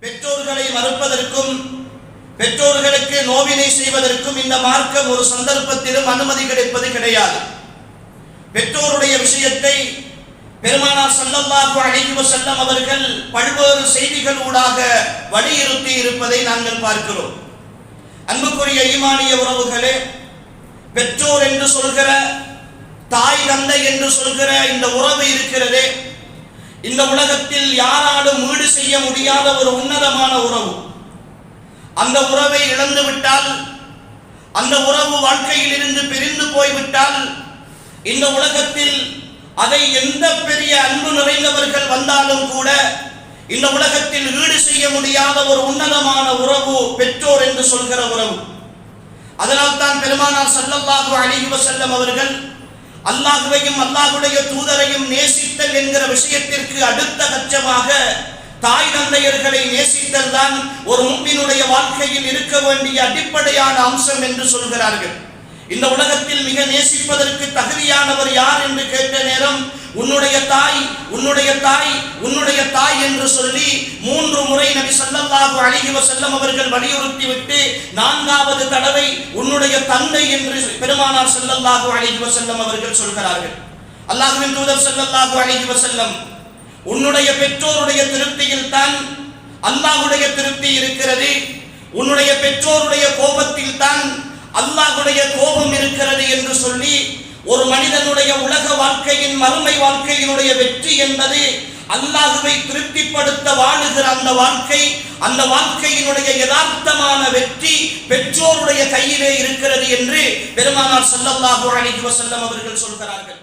பெற்றோர்களை மறுப்பதற்கும் பெற்றோர்களுக்கு நோவினை செய்வதற்கும் இந்த மார்க்கம் ஒரு சந்தர்ப்பத்திலும் அனுமதி கிடைப்பது கிடையாது. பெற்றோருடைய விஷயத்தை பெருமானார் ஸல்லல்லாஹு அலைஹி வஸல்லம் அவர்கள் பல்வேறு செய்திகளூடாக வலியுறுத்தி இருப்பதை நாங்கள் பார்க்கிறோம். அன்புக்குரிய ஈமானிய உறவுகளே, பெற்றோர் என்று சொல்கிற தாய் தந்தை என்று சொல்கிற இந்த உறவு இருக்கிறதே, இந்த உலகத்தில் யாராலும் ஈடு செய்ய முடியாத ஒரு உன்னதமான உறவு. அந்த உறவை இழந்து விட்டால், அந்த உறவு வாழ்க்கையில் இருந்து பிரிந்து போய்விட்டால், இந்த உலகத்தில் அதை எந்த பெரிய அன்பு நிறைந்தவர்கள் வந்தாலும் கூட இந்த உலகத்தில் ஈடு செய்ய முடியாத ஒரு உன்னதமான உறவு பெற்றோர் என்று சொல்கிற உறவு. அதனால் தான் பெருமானார் ஸல்லல்லாஹு அலைஹி வஸல்லம் அவர்கள் அல்லாஹ்வையும் அல்லாஹ்வுடைய தூதரையும் நேசித்தல் என்கிற விஷயத்திற்கு அடுத்த பட்சமாக தாய் தந்தையர்களை நேசித்தல் தான் ஒரு முஃமினுடைய வாழ்க்கையில் இருக்க வேண்டிய அடிப்படையான அம்சம் என்று சொல்கிறார்கள். இந்த உலகத்தில் மிக நேசிப்பதற்கு தகுதியானவர் யார் என்று கேட்ட நேரம் உன்னுடைய தாய் உன்னுடைய தாய் உன்னுடைய தாய் என்று சொல்லி 3 முறை நபி ஸல்லல்லாஹு அலைஹி வஸல்லம் அவர்கள் வலியுறுத்தி விட்டு 4வது தடவை உன்னுடைய தந்தை என்று பெருமானார் ஸல்லல்லாஹு அலைஹி வஸல்லம் அவர்கள் சொல்கிறார்கள். அல்லாஹ்வின் தூதர் ஸல்லல்லாஹு அலைஹி வஸல்லம் உன்னுடைய பெற்றோருடைய திருப்தியில் தான் அல்லாஹ்வுடைய திருப்தி இருக்கிறது, உன்னுடைய பெற்றோருடைய கோபத்தில் தான் அல்லாஹ்வுடைய கோபம் இருக்கிறது என்று சொல்லி ஒரு மனிதனுடைய உலக வாழ்க்கையின் மறுமை வாழ்க்கையினுடைய வெற்றி என்பது அல்லாஹ்வை திருப்திப்படுத்த வாழுகிற அந்த வாழ்க்கையினுடைய யதார்த்தமான வெற்றி பெற்றோருடைய கையிலே இருக்கிறது என்று பெருமானார் ஸல்லல்லாஹு அலைஹி வஸல்லம் அவர்கள் சொல்கிறார்கள்.